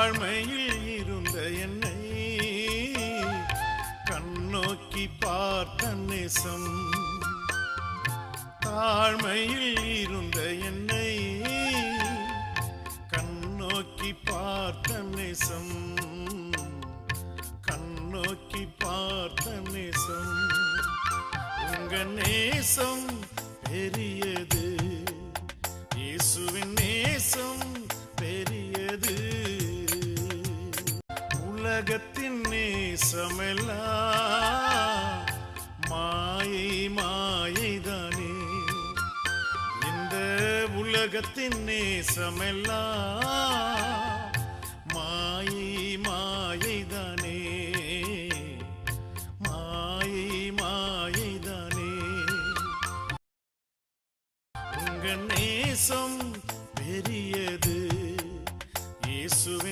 தாழ்மையில் இருந்த என்னை கண்ணோக்கி பார்த்த நேசம், தாழ்மையில் இருந்த என்னை கண்ணோக்கி பார்த்த நேசம், கண்ணோக்கி பார்த்த நேசம். உங்க நேசம் பெரியது, இயேசுவின் நேசம் பெரியது. உலகத்தின் நேசமெல்லாம் மாயை மாயைதானே, இந்த உலகத்தின் நேசமெல்லாம் மாயை மாயைதானே, மாயை மாயைதானே. உங்க நேசம் பெரியது, இயேசுவின்